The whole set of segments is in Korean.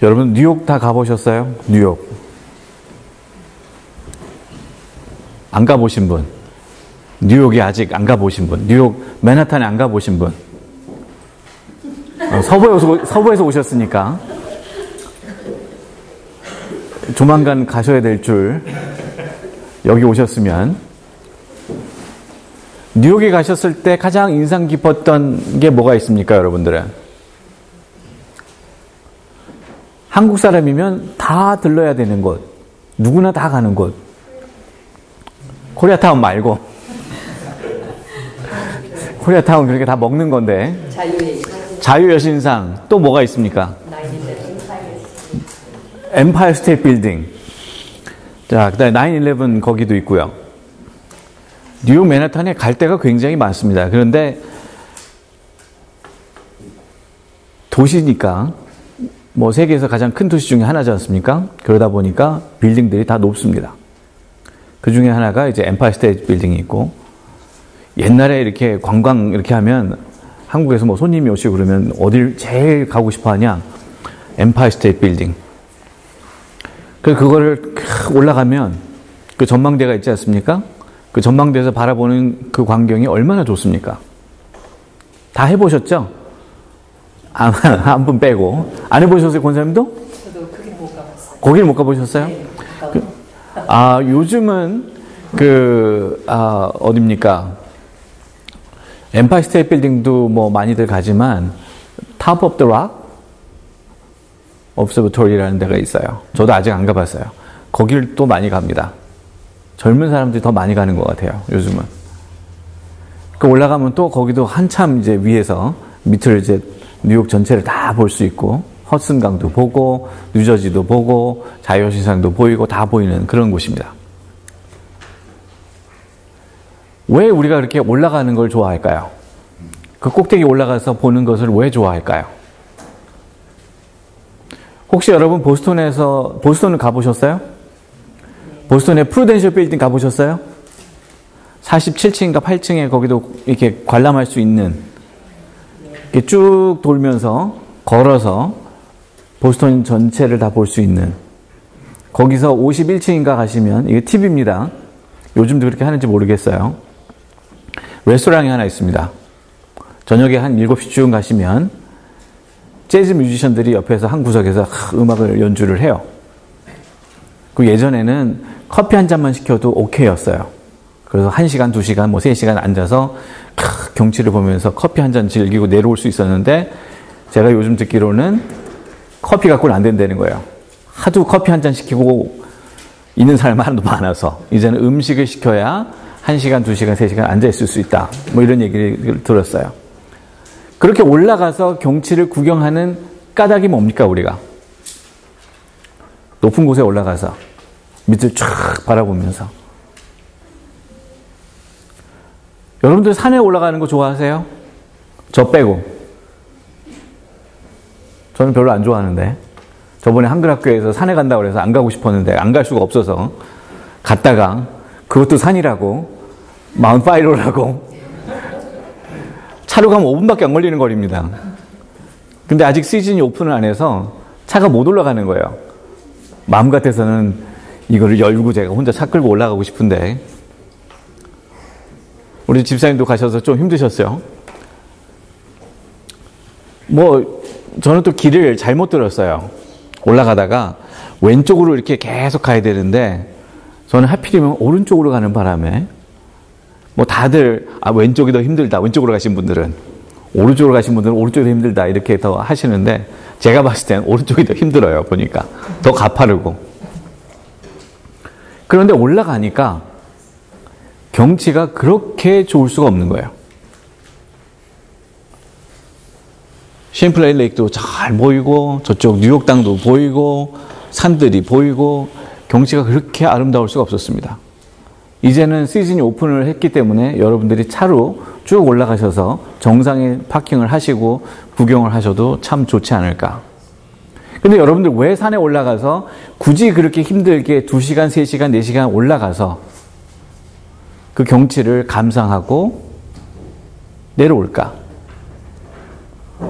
여러분 뉴욕 다 가보셨어요? 뉴욕. 안 가보신 분. 뉴욕에 아직 안 가보신 분. 뉴욕 맨하탄에 안 가보신 분. 서부에서 오셨으니까 조만간 가셔야 될 줄. 여기 오셨으면 뉴욕에 가셨을 때 가장 인상 깊었던 게 뭐가 있습니까, 여러분들은? 한국 사람이면 다 들러야 되는 곳, 누구나 다 가는 곳. 코리아타운 말고. 코리아타운 그렇게 다 먹는 건데. 자유여신상. 또 뭐가 있습니까? 엠파이어 스테이트 빌딩. 자, 그 다음에 9/11 거기도 있고요. 뉴욕 맨하탄에 갈 데가 굉장히 많습니다. 그런데 도시니까 뭐 세계에서 가장 큰 도시 중에 하나지 않습니까? 그러다 보니까 빌딩들이 다 높습니다. 그 중에 하나가 이제 엠파이어 스테이트 빌딩이 있고, 옛날에 이렇게 관광 이렇게 하면 한국에서 뭐 손님이 오시고 그러면 어딜 제일 가고 싶어 하냐? 엠파이어 스테이트 빌딩. 그거를 올라가면 그 전망대가 있지 않습니까? 그 전망대에서 바라보는 그 광경이 얼마나 좋습니까? 다 해보셨죠? 한 분 빼고. 안 해보셨어요, 권사님도? 저도 그게 못 가봤어요. 거기를 못 가보셨어요? 네, 요즘은 어딥니까? 엠파이어 스테이트 빌딩도 뭐 많이들 가지만, 탑 오브 더 락? observatory라는 데가 있어요. 저도 아직 안 가봤어요. 거길 또 많이 갑니다. 젊은 사람들이 더 많이 가는 것 같아요, 요즘은. 그 올라가면 또 거기도 한참 이제 위에서 밑을 이제 뉴욕 전체를 다 볼 수 있고, 허슨강도 보고, 뉴저지도 보고, 자유여신상도 보이고, 다 보이는 그런 곳입니다. 왜 우리가 그렇게 올라가는 걸 좋아할까요? 그 꼭대기 올라가서 보는 것을 왜 좋아할까요? 혹시 여러분 보스턴을 가보셨어요? 보스턴의 프루덴셜 빌딩 가보셨어요? 47층인가 8층에 거기도 이렇게 관람할 수 있는, 이렇게 쭉 돌면서 걸어서 보스턴 전체를 다 볼 수 있는, 거기서 51층인가 가시면, 이게 팁입니다. 요즘도 그렇게 하는지 모르겠어요. 레스토랑이 하나 있습니다. 저녁에 한 7시쯤 가시면 재즈 뮤지션들이 옆에서 한 구석에서 음악을 연주를 해요. 그 예전에는 커피 한 잔만 시켜도 오케이였어요. 그래서 1시간, 2시간, 뭐 3시간 앉아서 경치를 보면서 커피 한 잔 즐기고 내려올 수 있었는데, 제가 요즘 듣기로는 커피 갖고는 안 된다는 거예요. 하도 커피 한 잔 시키고 있는 사람이 하도 많아서 이제는 음식을 시켜야 1시간, 2시간, 3시간 앉아있을 수 있다. 뭐 이런 얘기를 들었어요. 그렇게 올라가서 경치를 구경하는 까닭이 뭡니까, 우리가? 높은 곳에 올라가서 밑을 쫙 바라보면서. 여러분들 산에 올라가는 거 좋아하세요? 저 빼고. 저는 별로 안 좋아하는데. 저번에 한글학교에서 산에 간다고 해서 안 가고 싶었는데 안 갈 수가 없어서 갔다가, 그것도 산이라고, 마운트 파이로라고, 차로 가면 5분밖에 안 걸리는 거리입니다. 근데 아직 시즌이 오픈을 안 해서 차가 못 올라가는 거예요. 마음 같아서는 이거를 열고 제가 혼자 차 끌고 올라가고 싶은데, 우리 집사님도 가셔서 좀 힘드셨어요. 뭐 저는 또 길을 잘못 들었어요. 올라가다가 왼쪽으로 이렇게 계속 가야 되는데, 저는 하필이면 오른쪽으로 가는 바람에, 뭐 다들 왼쪽이 더 힘들다, 왼쪽으로 가신 분들은, 오른쪽으로 가신 분들은 오른쪽이 더 힘들다 이렇게 더 하시는데, 제가 봤을 땐 오른쪽이 더 힘들어요. 보니까 더 가파르고. 그런데 올라가니까 경치가 그렇게 좋을 수가 없는 거예요. 쉔플레이 레이크도 잘 보이고, 저쪽 뉴욕 땅도 보이고, 산들이 보이고, 경치가 그렇게 아름다울 수가 없었습니다. 이제는 시즌이 오픈을 했기 때문에 여러분들이 차로 쭉 올라가셔서 정상에 파킹을 하시고 구경을 하셔도 참 좋지 않을까. 근데 여러분들 왜 산에 올라가서 굳이 그렇게 힘들게 2시간, 3시간, 4시간 올라가서 그 경치를 감상하고 내려올까?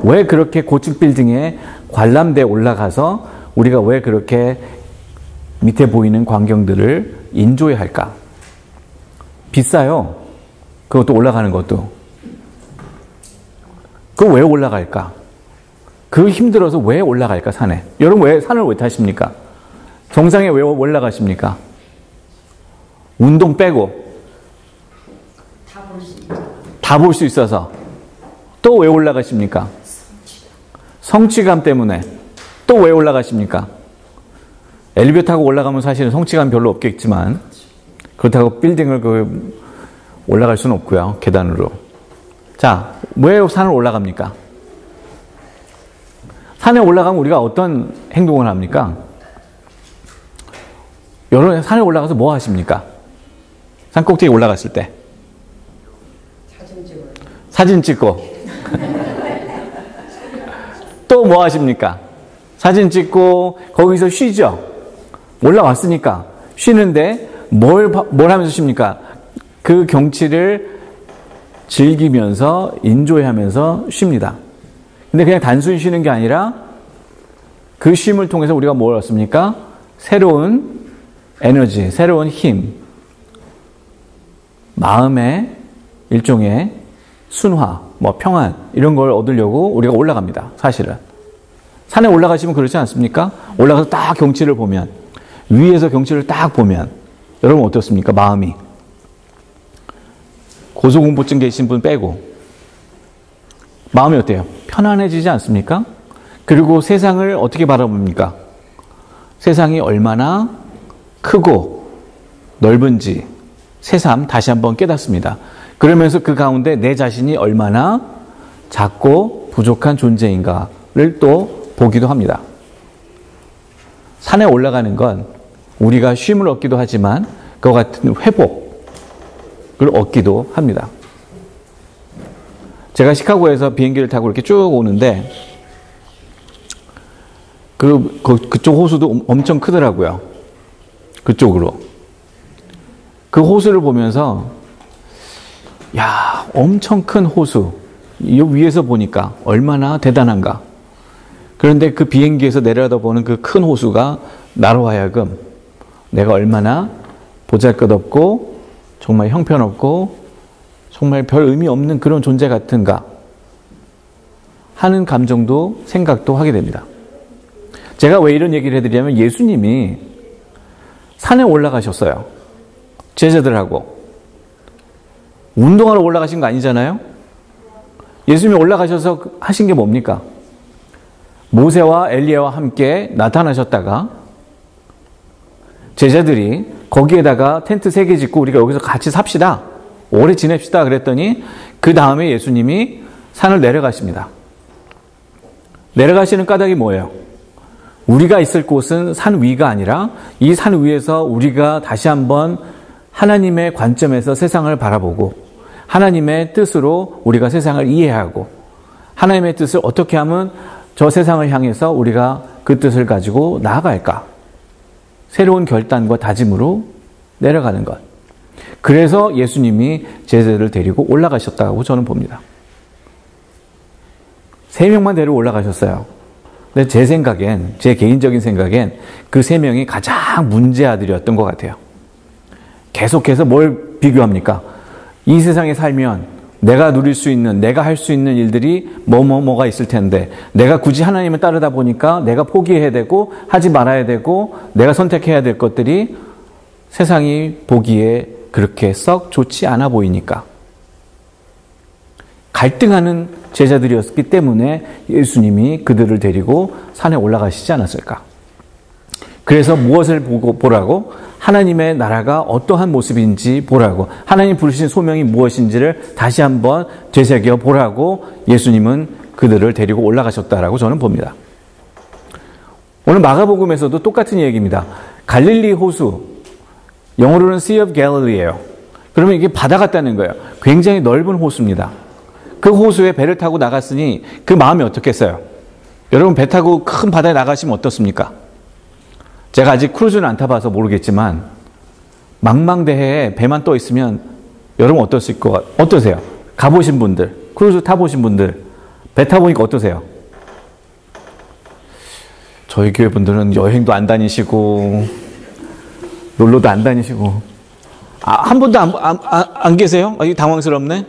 왜 그렇게 고층 빌딩에 관람대에 올라가서 우리가 왜 그렇게 밑에 보이는 광경들을 인조해야 할까? 비싸요. 그것도 올라가는 것도. 그거 왜 올라갈까? 그 힘들어서 왜 올라갈까, 산에? 여러분 왜 산을 왜 타십니까? 정상에 왜 올라가십니까? 운동 빼고. 다 볼 수 있어서. 또 왜 올라가십니까? 성취감 때문에. 또 왜 올라가십니까? 엘리베이터 타고 올라가면 사실은 성취감 별로 없겠지만, 그렇다고 빌딩을 올라갈 수는 없고요. 계단으로. 자, 왜 산을 올라갑니까? 산에 올라가면 우리가 어떤 행동을 합니까? 여러분, 산에 올라가서 뭐 하십니까? 산 꼭대기 올라갔을 때. 사진 찍고. 또 뭐 하십니까? 사진 찍고, 거기서 쉬죠? 올라왔으니까. 쉬는데, 뭘 하면서 쉽니까? 그 경치를 즐기면서, 인조해하면서 쉽니다. 근데 그냥 단순히 쉬는 게 아니라, 그 쉼을 통해서 우리가 뭘 얻습니까? 새로운 에너지, 새로운 힘, 마음의 일종의 순화, 평안, 이런 걸 얻으려고 우리가 올라갑니다. 사실은. 산에 올라가시면 그렇지 않습니까? 올라가서 딱 경치를 보면, 위에서 경치를 딱 보면, 여러분 어떻습니까? 마음이. 고소공포증 계신 분 빼고, 마음이 어때요? 편안해지지 않습니까? 그리고 세상을 어떻게 바라봅니까? 세상이 얼마나 크고 넓은지 새삼 다시 한번 깨닫습니다. 그러면서 그 가운데 내 자신이 얼마나 작고 부족한 존재인가를 또 보기도 합니다. 산에 올라가는 건 우리가 쉼을 얻기도 하지만 그와 같은 회복을 얻기도 합니다. 제가 시카고에서 비행기를 타고 이렇게 쭉 오는데 그쪽 호수도 엄청 크더라고요. 그쪽으로. 그 호수를 보면서 야, 엄청 큰 호수. 이 위에서 보니까 얼마나 대단한가. 그런데 그 비행기에서 내려다보는 그 큰 호수가 나로 하여금 내가 얼마나 보잘것없고 정말 형편없고 정말 별 의미 없는 그런 존재 같은가 하는 감정도 생각도 하게 됩니다. 제가 왜 이런 얘기를 해드리냐면 예수님이 산에 올라가셨어요. 제자들하고. 운동하러 올라가신 거 아니잖아요? 예수님이 올라가셔서 하신 게 뭡니까? 모세와 엘리야와 함께 나타나셨다가 제자들이 거기에다가 텐트 3개 짓고 우리가 여기서 같이 삽시다. 오래 지냅시다. 그랬더니 그 다음에 예수님이 산을 내려가십니다. 내려가시는 까닭이 뭐예요? 우리가 있을 곳은 산 위가 아니라 이 산 위에서 우리가 다시 한번 하나님의 관점에서 세상을 바라보고 하나님의 뜻으로 우리가 세상을 이해하고 하나님의 뜻을 어떻게 하면 저 세상을 향해서 우리가 그 뜻을 가지고 나아갈까? 새로운 결단과 다짐으로 내려가는 것. 그래서 예수님이 제자들을 데리고 올라가셨다고 저는 봅니다. 3명만 데리고 올라가셨어요. 근데 제 생각엔, 제 개인적인 생각엔 그 3명이 가장 문제아들이었던 것 같아요. 계속해서 뭘 비교합니까? 이 세상에 살면 내가 누릴 수 있는, 내가 할 수 있는 일들이 뭐가 있을 텐데 내가 굳이 하나님을 따르다 보니까 내가 포기해야 되고 하지 말아야 되고 내가 선택해야 될 것들이 세상이 보기에 그렇게 썩 좋지 않아 보이니까 갈등하는 제자들이었기 때문에 예수님이 그들을 데리고 산에 올라가시지 않았을까? 그래서 무엇을 보라고? 하나님의 나라가 어떠한 모습인지 보라고, 하나님 부르신 소명이 무엇인지를 다시 한번 되새겨 보라고 예수님은 그들을 데리고 올라가셨다라고 저는 봅니다. 오늘 마가복음에서도 똑같은 얘기입니다. 갈릴리 호수, 영어로는 Sea of Galilee예요. 그러면 이게 바다 같다는 거예요. 굉장히 넓은 호수입니다. 그 호수에 배를 타고 나갔으니 그 마음이 어떻겠어요? 여러분 배 타고 큰 바다에 나가시면 어떻습니까? 제가 아직 크루즈는 안 타봐서 모르겠지만 망망대해에 배만 떠 있으면 여러분 어떠세요? 가보신 분들, 크루즈 타보신 분들 배 타보니까 어떠세요? 저희 교회 분들은 여행도 안 다니시고, 놀러도 안 다니시고. 한 분도 안 계세요? 이거 당황스럽네.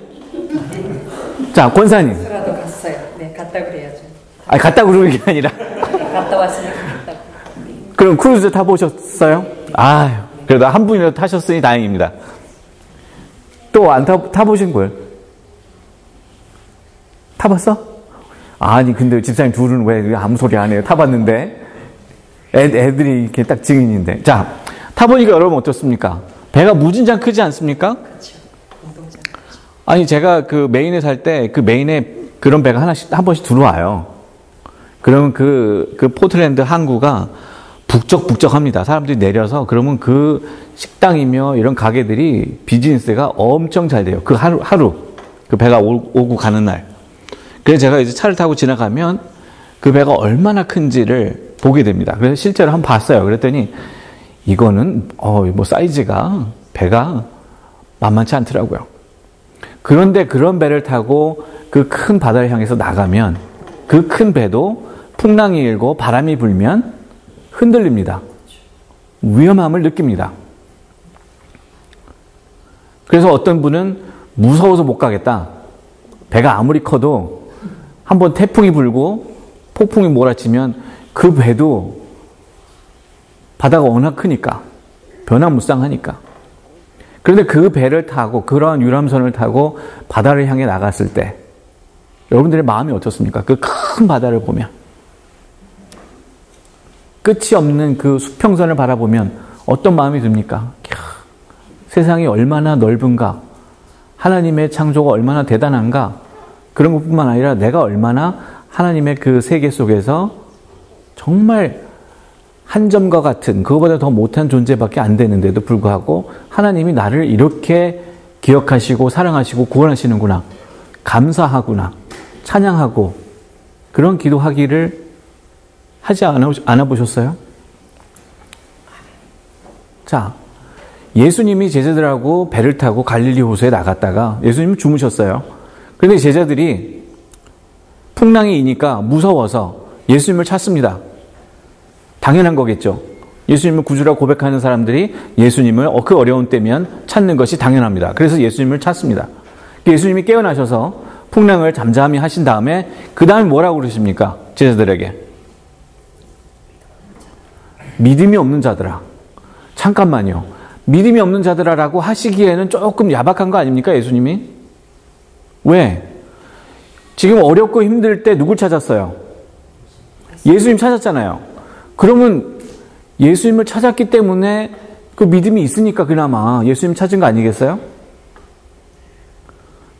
자, 권사님. 저라도 갔어요. 네, 갔다 그래야죠. 아니, 갔다 그러는 게 아니라. 갔다 왔으니까 갔다. 그럼 크루즈 타보셨어요? 아유, 그래도 한 분이라도 타셨으니 다행입니다. 또 안 타보신 거예요? 타봤어? 아니, 근데 집사님 둘은 왜 아무 소리 안 해요? 타봤는데. 애들이 이렇게 딱 증인인데. 자, 타보니까 여러분 어떻습니까? 배가 무진장 크지 않습니까? 그렇죠. 운동장. 아니, 제가 그 메인에 살 때 그 메인에 그런 배가 한 번씩 들어와요. 그러면 그 포틀랜드 항구가 북적북적합니다. 사람들이 내려서 그러면 그 식당이며 이런 가게들이 비즈니스가 엄청 잘 돼요. 그 하루 그 배가 오고 가는 날. 그래서 제가 이제 차를 타고 지나가면 그 배가 얼마나 큰지를 보게 됩니다. 그래서 실제로 한번 봤어요. 그랬더니 이거는 뭐 사이즈가 배가 만만치 않더라고요. 그런데 그런 배를 타고 그 큰 바다를 향해서 나가면 그 큰 배도 풍랑이 일고 바람이 불면 흔들립니다. 위험함을 느낍니다. 그래서 어떤 분은 무서워서 못 가겠다. 배가 아무리 커도 한번 태풍이 불고 폭풍이 몰아치면 그 배도 바다가 워낙 크니까 변화무쌍하니까. 그런데 그 배를 타고 그러한 유람선을 타고 바다를 향해 나갔을 때 여러분들의 마음이 어떻습니까? 그 큰 바다를 보면 끝이 없는 그 수평선을 바라보면 어떤 마음이 듭니까? 세상이 얼마나 넓은가, 하나님의 창조가 얼마나 대단한가, 그런 것뿐만 아니라 내가 얼마나 하나님의 그 세계 속에서 정말 한 점과 같은, 그거보다 더 못한 존재밖에 안 되는데도 불구하고 하나님이 나를 이렇게 기억하시고 사랑하시고 구원하시는구나, 감사하구나, 찬양하고 그런 기도하기를 하지 않아 보셨어요? 자, 예수님이 제자들하고 배를 타고 갈릴리 호수에 나갔다가 예수님은 주무셨어요. 그런데 제자들이 풍랑이 이니까 무서워서 예수님을 찾습니다. 당연한 거겠죠. 예수님을 구주라 고백하는 사람들이 예수님을 그 어려운 때면 찾는 것이 당연합니다. 그래서 예수님을 찾습니다. 예수님이 깨어나셔서 풍랑을 잠잠히 하신 다음에 그 다음에 뭐라고 그러십니까? 제자들에게. 믿음이 없는 자들아. 잠깐만요. 믿음이 없는 자들아라고 하시기에는 조금 야박한 거 아닙니까? 예수님이? 왜? 지금 어렵고 힘들 때 누굴 찾았어요? 예수님 찾았잖아요. 그러면 예수님을 찾았기 때문에 그 믿음이 있으니까 그나마 예수님 찾은 거 아니겠어요?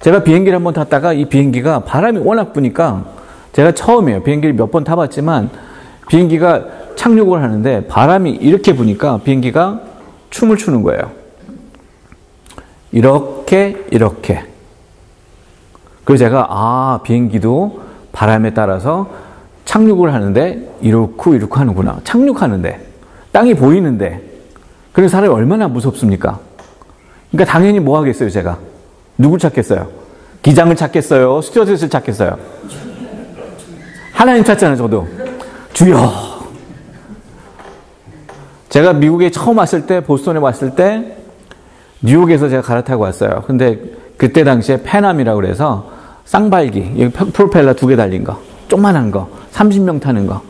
제가 비행기를 한번 탔다가 이 비행기가 바람이 워낙 부니까 제가 처음이에요. 비행기를 몇 번 타봤지만 비행기가 착륙을 하는데 바람이 이렇게 부니까 비행기가 춤을 추는 거예요. 이렇게. 그래서 제가 비행기도 바람에 따라서 착륙을 하는데 이렇고 하는구나. 착륙하는데 땅이 보이는데 그래서 사람이 얼마나 무섭습니까? 그러니까 당연히 뭐 하겠어요, 제가? 누굴 찾겠어요? 기장을 찾겠어요? 스튜어디스를 찾겠어요? 하나님 찾잖아요, 저도. 주여. 제가 미국에 처음 왔을 때, 보스턴에 왔을 때 뉴욕에서 제가 갈아타고 왔어요. 근데 그때 당시에 패남이라고 그래서 쌍발기, 여기 프로펠러 2개 달린 거, 조그만한 거, 30명 타는 거.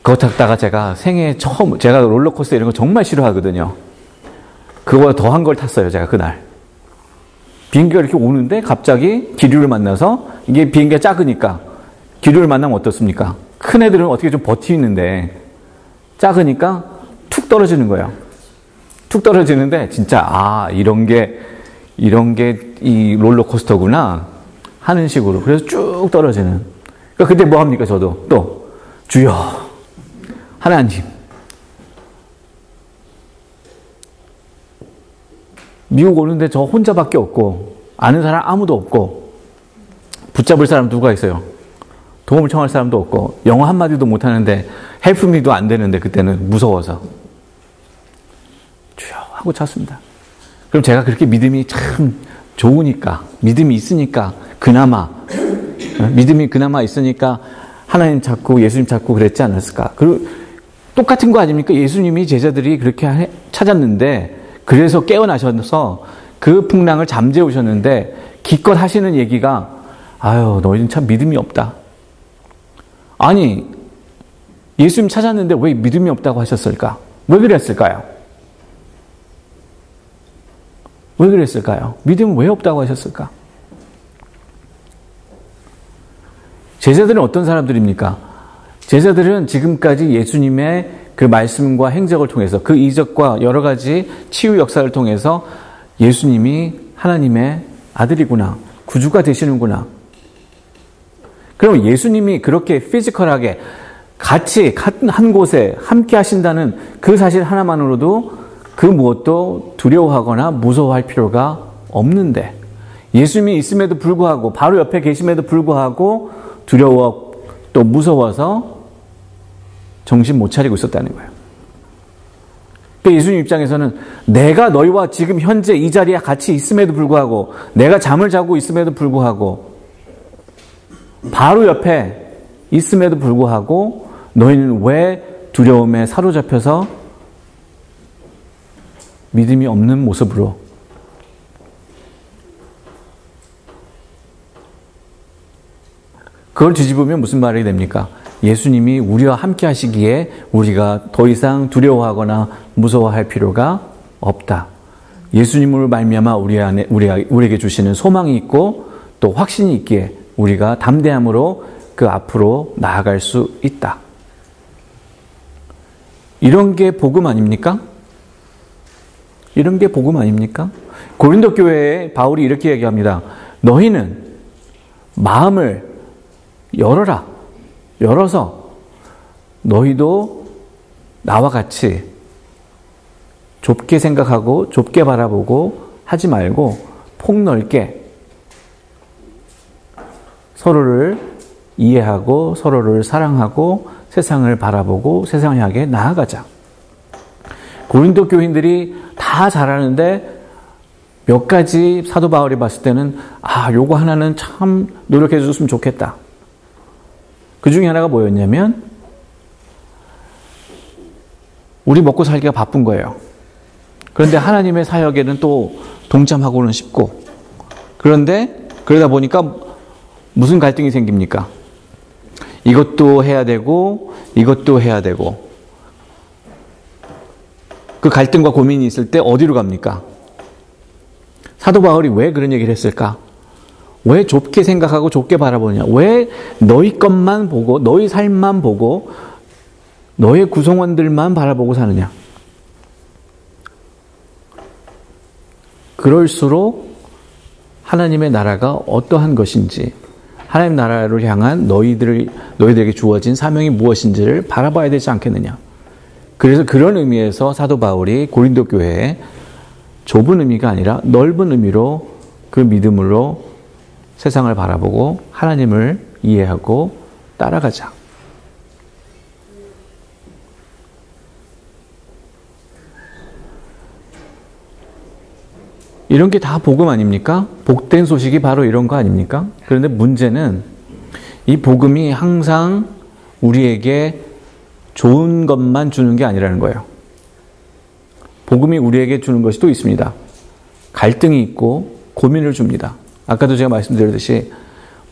그거 탔다가 제가 생애 처음, 제가 롤러코스터 이런 거 정말 싫어하거든요. 그거보다 더한 걸 탔어요, 제가 그날. 비행기가 이렇게 오는데 갑자기 기류를 만나서, 이게 비행기가 작으니까 기류를 만나면 어떻습니까? 큰 애들은 어떻게 좀 버티는데 작으니까 툭 떨어지는 거예요. 툭 떨어지는데 진짜 이런 게 이 롤러코스터구나 하는 식으로. 그래서 쭉 떨어지는. 그러니까 그때 뭐 합니까? 저도 또 주여 하나님, 미국 오는데 저 혼자밖에 없고 아는 사람 아무도 없고 붙잡을 사람 누가 있어요? 도움을 청할 사람도 없고 영어 한마디도 못하는데 헬프미도 안 되는데 그때는 무서워서 주여 하고 찾습니다. 그럼 제가 그렇게 믿음이 참 좋으니까, 믿음이 있으니까 그나마, 믿음이 그나마 있으니까 하나님 찾고 예수님 찾고 그랬지 않았을까? 그리고 똑같은 거 아닙니까? 예수님이 제자들이 그렇게 찾았는데 그래서 깨어나셔서 그 풍랑을 잠재우셨는데 기껏 하시는 얘기가 아유 너희는 참 믿음이 없다. 아니 예수님 찾았는데 왜 믿음이 없다고 하셨을까? 왜 그랬을까요? 왜 그랬을까요? 믿음은 왜 없다고 하셨을까? 제자들은 어떤 사람들입니까? 제자들은 지금까지 예수님의 그 말씀과 행적을 통해서 그 이적과 여러 가지 치유 역사를 통해서 예수님이 하나님의 아들이구나, 구주가 되시는구나. 그럼 예수님이 그렇게 피지컬하게 같이 한 곳에 함께 하신다는 그 사실 하나만으로도 그 무엇도 두려워하거나 무서워할 필요가 없는데 예수님이 있음에도 불구하고 바로 옆에 계심에도 불구하고 두려워 또 무서워서 정신 못 차리고 있었다는 거예요. 그러니까 예수님 입장에서는 내가 너희와 지금 현재 이 자리에 같이 있음에도 불구하고 내가 잠을 자고 있음에도 불구하고 바로 옆에 있음에도 불구하고 너희는 왜 두려움에 사로잡혀서 믿음이 없는 모습으로 그걸 뒤집으면 무슨 말이 됩니까? 예수님이 우리와 함께 하시기에 우리가 더 이상 두려워하거나 무서워할 필요가 없다. 예수님으로 말미암아 우리에게 주시는 소망이 있고 또 확신이 있기에 우리가 담대함으로 그 앞으로 나아갈 수 있다. 이런 게 복음 아닙니까? 이런 게 복음 아닙니까? 고린도 교회에 바울이 이렇게 얘기합니다. 너희는 마음을 열어라. 열어서 너희도 나와 같이 좁게 생각하고 좁게 바라보고 하지 말고 폭넓게 서로를 이해하고 서로를 사랑하고 세상을 바라보고 세상을 향해 나아가자. 고린도 교인들이 다 잘하는데 몇 가지 사도 바울이 봤을 때는 요거 하나는 참 노력해 줬으면 좋겠다. 그 중에 하나가 뭐였냐면 우리 먹고 살기가 바쁜 거예요. 그런데 하나님의 사역에는 또 동참하고는 싶고 그런데 그러다 보니까 무슨 갈등이 생깁니까? 이것도 해야 되고 이것도 해야 되고 그 갈등과 고민이 있을 때 어디로 갑니까? 사도 바울이 왜 그런 얘기를 했을까? 왜 좁게 생각하고 좁게 바라보냐? 왜 너희 것만 보고 너희 삶만 보고 너의 구성원들만 바라보고 사느냐? 그럴수록 하나님의 나라가 어떠한 것인지 하나님 나라를 향한 너희들에게 주어진 사명이 무엇인지를 바라봐야 되지 않겠느냐? 그래서 그런 의미에서 사도 바울이 고린도 교회에 좁은 의미가 아니라 넓은 의미로 그 믿음으로 세상을 바라보고 하나님을 이해하고 따라가자. 이런 게 다 복음 아닙니까? 복된 소식이 바로 이런 거 아닙니까? 그런데 문제는 이 복음이 항상 우리에게 좋은 것만 주는 게 아니라는 거예요. 복음이 우리에게 주는 것이 또 있습니다. 갈등이 있고 고민을 줍니다. 아까도 제가 말씀드렸듯이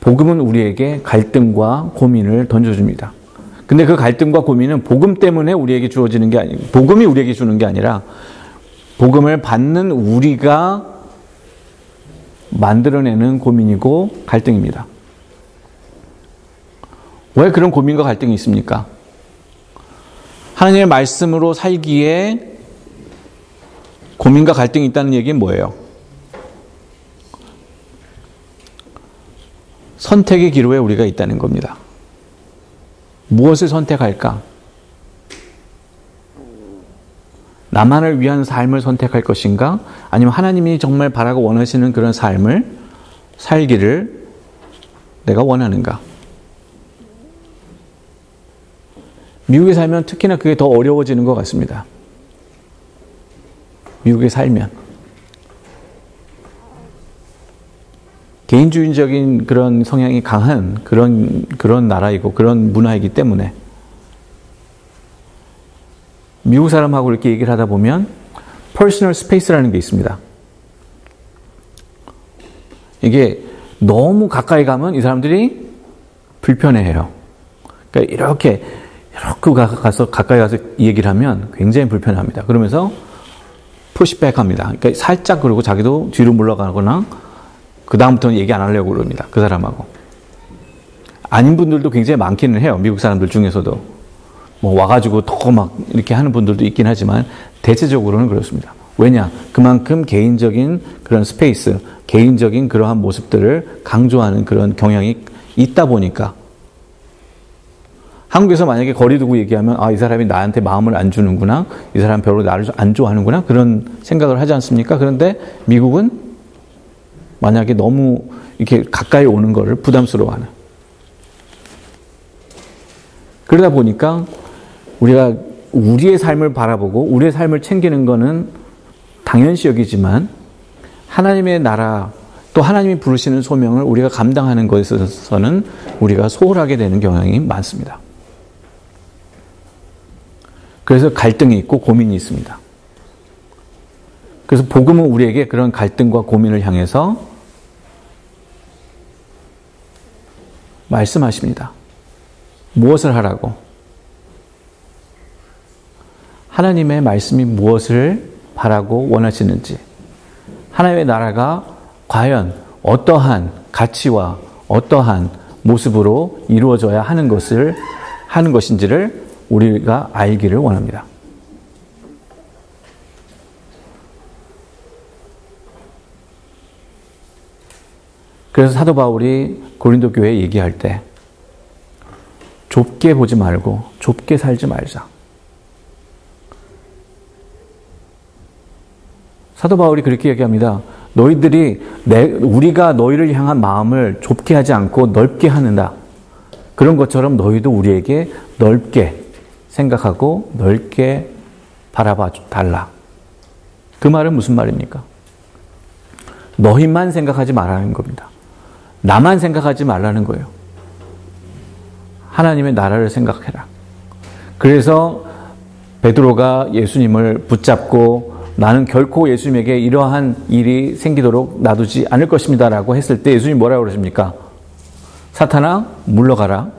복음은 우리에게 갈등과 고민을 던져줍니다. 근데 그 갈등과 고민은 복음 때문에 우리에게 주어지는 게 아니고 복음이 우리에게 주는 게 아니라 복음을 받는 우리가 만들어내는 고민이고 갈등입니다. 왜 그런 고민과 갈등이 있습니까? 하나님의 말씀으로 살기에 고민과 갈등이 있다는 얘기는 뭐예요? 선택의 기로에 우리가 있다는 겁니다. 무엇을 선택할까? 나만을 위한 삶을 선택할 것인가? 아니면 하나님이 정말 바라고 원하시는 그런 삶을 살기를 내가 원하는가? 미국에 살면 특히나 그게 더 어려워지는 것 같습니다. 미국에 살면. 개인주의적인 그런 성향이 강한 그런 나라이고 그런 문화이기 때문에 미국 사람하고 이렇게 얘기를 하다 보면 퍼스널 스페이스라는 게 있습니다. 이게 너무 가까이 가면 이 사람들이 불편해해요. 그러니까 이렇게 가까이 가서 얘기를 하면 굉장히 불편합니다. 그러면서 푸시백 합니다. 그러니까 살짝 그러고 자기도 뒤로 물러가거나 그 다음부터는 얘기 안 하려고 그럽니다. 그 사람하고. 아닌 분들도 굉장히 많기는 해요. 미국 사람들 중에서도. 뭐 와가지고 더 막 이렇게 하는 분들도 있긴 하지만 대체적으로는 그렇습니다. 왜냐? 그만큼 개인적인 그런 스페이스, 개인적인 그러한 모습들을 강조하는 그런 경향이 있다 보니까 한국에서 만약에 거리 두고 얘기하면 아, 이 사람이 나한테 마음을 안 주는구나. 이 사람 별로 나를 안 좋아하는구나. 그런 생각을 하지 않습니까? 그런데 미국은 만약에 너무 이렇게 가까이 오는 거를 부담스러워하는. 그러다 보니까 우리가 우리의 삶을 바라보고 우리의 삶을 챙기는 거는 당연시 여기지만 하나님의 나라 또 하나님이 부르시는 소명을 우리가 감당하는 것에 있어서는 우리가 소홀하게 되는 경향이 많습니다. 그래서 갈등이 있고 고민이 있습니다. 그래서 복음은 우리에게 그런 갈등과 고민을 향해서 말씀하십니다. 무엇을 하라고? 하나님의 말씀이 무엇을 바라고 원하시는지, 하나님의 나라가 과연 어떠한 가치와 어떠한 모습으로 이루어져야 하는 것인지를 우리가 알기를 원합니다. 그래서 사도 바울이 고린도 교회에 얘기할 때 좁게 보지 말고 좁게 살지 말자. 사도 바울이 그렇게 얘기합니다. 우리가 너희를 향한 마음을 좁게 하지 않고 넓게 하는다. 그런 것처럼 너희도 우리에게 넓게 생각하고 넓게 바라봐 달라. 그 말은 무슨 말입니까? 너희만 생각하지 말라는 겁니다. 나만 생각하지 말라는 거예요. 하나님의 나라를 생각해라. 그래서 베드로가 예수님을 붙잡고 나는 결코 예수님에게 이러한 일이 생기도록 놔두지 않을 것입니다라고 했을 때 예수님이 뭐라고 그러십니까? 사탄아 물러가라.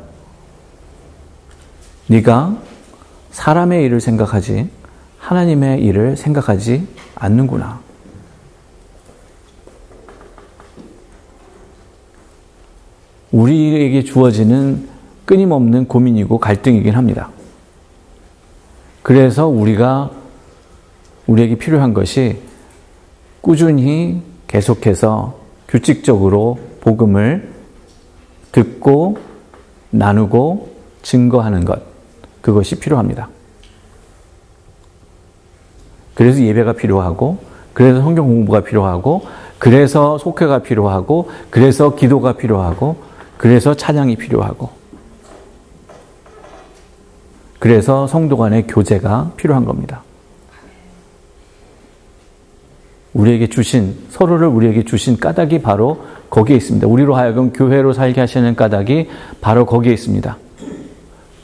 네가 사람의 일을 생각하지 하나님의 일을 생각하지 않는구나. 우리에게 주어지는 끊임없는 고민이고 갈등이긴 합니다. 그래서 우리에게 필요한 것이 꾸준히 계속해서 규칙적으로 복음을 듣고 나누고 증거하는 것, 그것이 필요합니다. 그래서 예배가 필요하고, 그래서 성경 공부가 필요하고, 그래서 속회가 필요하고, 그래서 기도가 필요하고, 그래서 찬양이 필요하고, 그래서 성도 간의 교제가 필요한 겁니다. 서로를 우리에게 주신 까닭이 바로 거기에 있습니다. 우리로 하여금 교회로 살게 하시는 까닭이 바로 거기에 있습니다.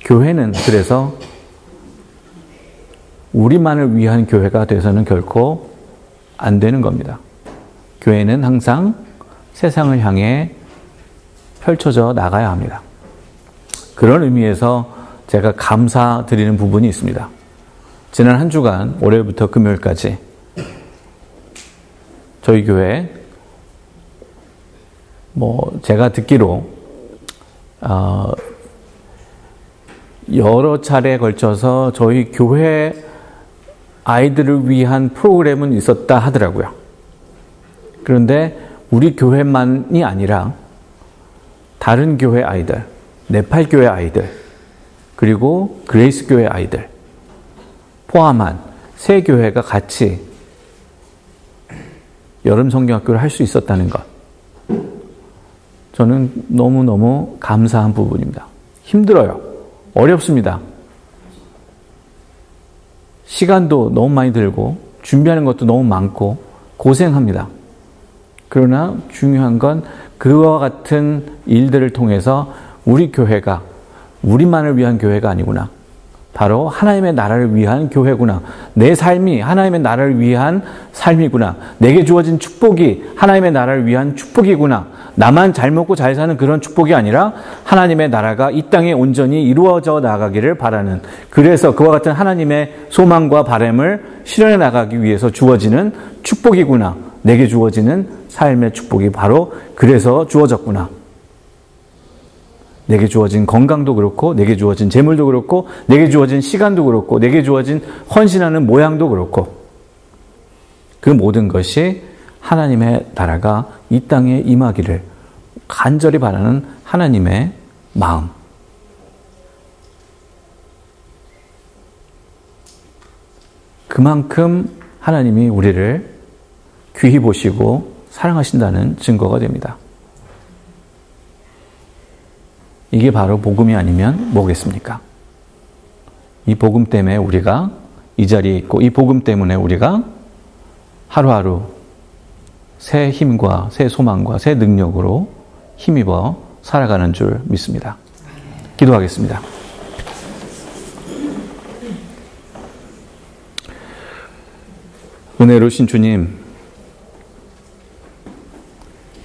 교회는 그래서 우리만을 위한 교회가 돼서는 결코 안 되는 겁니다. 교회는 항상 세상을 향해 펼쳐져 나가야 합니다. 그런 의미에서 제가 감사드리는 부분이 있습니다. 지난 한 주간 월요일부터 금요일까지 저희 교회 제가 듣기로 여러 차례에 걸쳐서 저희 교회 아이들을 위한 프로그램은 있었다 하더라고요. 그런데 우리 교회만이 아니라 다른 교회 아이들, 네팔 교회 아이들, 그리고 그레이스 교회 아이들 포함한 세 교회가 같이 여름 성경학교를 할 수 있었다는 것. 저는 너무너무 감사한 부분입니다. 힘들어요. 어렵습니다. 시간도 너무 많이 들고 준비하는 것도 너무 많고 고생합니다. 그러나 중요한 건 그와 같은 일들을 통해서 우리 교회가 우리만을 위한 교회가 아니구나. 바로 하나님의 나라를 위한 교회구나. 내 삶이 하나님의 나라를 위한 삶이구나. 내게 주어진 축복이 하나님의 나라를 위한 축복이구나. 나만 잘 먹고 잘 사는 그런 축복이 아니라 하나님의 나라가 이 땅에 온전히 이루어져 나가기를 바라는, 그래서 그와 같은 하나님의 소망과 바람을 실현해 나가기 위해서 주어지는 축복이구나. 내게 주어지는 삶의 축복이 바로 그래서 주어졌구나. 내게 주어진 건강도 그렇고, 내게 주어진 재물도 그렇고, 내게 주어진 시간도 그렇고, 내게 주어진 헌신하는 모양도 그렇고, 그 모든 것이 하나님의 나라가 이 땅에 임하기를 간절히 바라는 하나님의 마음. 그만큼 하나님이 우리를 귀히 보시고 사랑하신다는 증거가 됩니다. 이게 바로 복음이 아니면 뭐겠습니까? 이 복음 때문에 우리가 이 자리에 있고, 이 복음 때문에 우리가 하루하루 새 힘과 새 소망과 새 능력으로 힘입어 살아가는 줄 믿습니다. 기도하겠습니다. 은혜로우신 주님,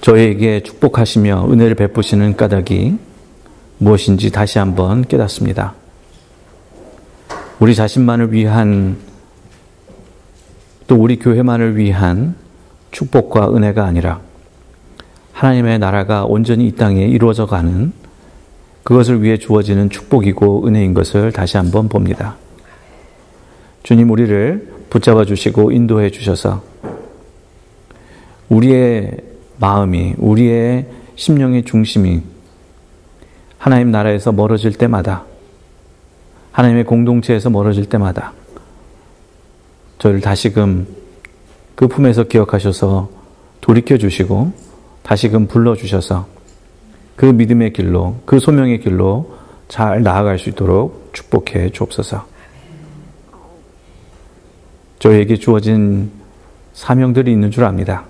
저에게 축복하시며 은혜를 베푸시는 까닭이 무엇인지 다시 한번 깨닫습니다. 우리 자신만을 위한, 또 우리 교회만을 위한 축복과 은혜가 아니라 하나님의 나라가 온전히 이 땅에 이루어져 가는, 그것을 위해 주어지는 축복이고 은혜인 것을 다시 한번 봅니다. 주님, 우리를 붙잡아 주시고 인도해 주셔서 우리의 마음이, 우리의 심령의 중심이 하나님 나라에서 멀어질 때마다, 하나님의 공동체에서 멀어질 때마다 저를 다시금 그 품에서 기억하셔서 돌이켜 주시고 다시금 불러주셔서 그 믿음의 길로, 그 소명의 길로 잘 나아갈 수 있도록 축복해 주옵소서. 저에게 주어진 사명들이 있는 줄 압니다.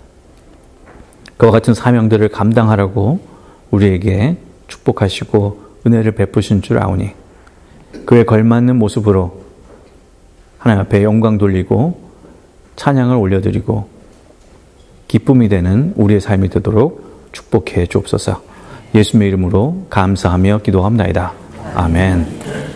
그와 같은 사명들을 감당하라고 우리에게 축복하시고 은혜를 베푸신 줄 아오니 그에 걸맞는 모습으로 하나님 앞에 영광 돌리고 찬양을 올려드리고 기쁨이 되는 우리의 삶이 되도록 축복해 주옵소서. 예수님의 이름으로 감사하며 기도합나이다. 아멘.